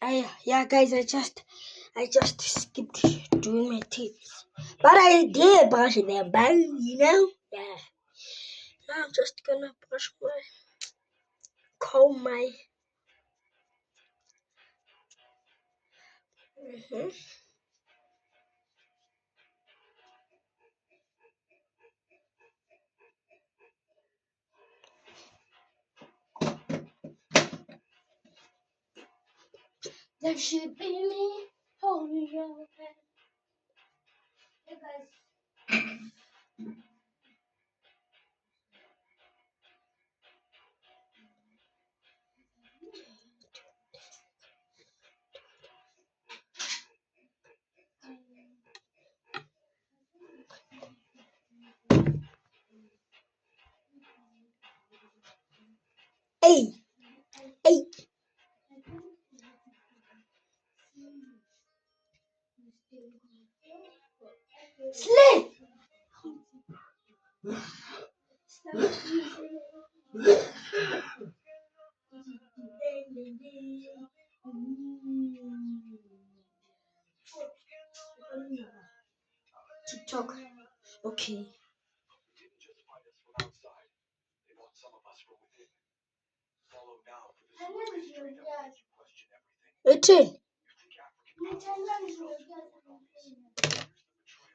Yeah, guys, I just skipped doing my teeth, but I did brush them back, Yeah. Now I'm just gonna comb my. There should be me holding your hand. Hey guys. Hey. Sleep. TikTok. Okay. 18.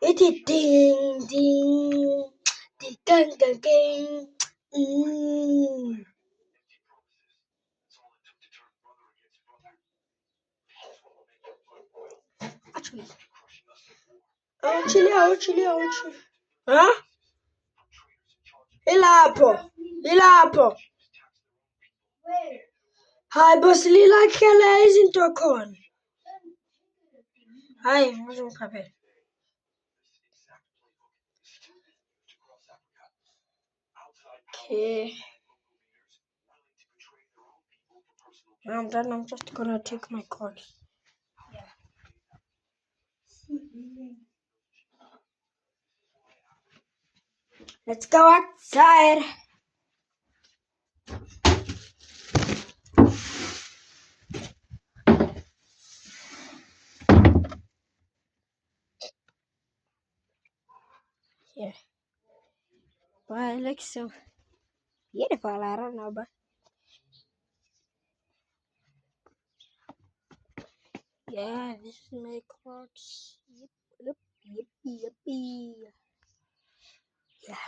It is ding ding ding ding ding ding. Actually, chili. Huh? Ilapo. Hi, boss Lila Kella isn't a con. Hi, what's happening? Okay. When I'm done, I'm just gonna take my call. Let's go outside. Yeah. But it looks so beautiful. I don't know, but yeah, this is my cards. Yep. Yeah.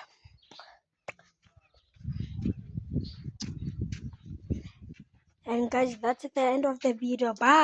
And guys, that's at the end of the video. Bye.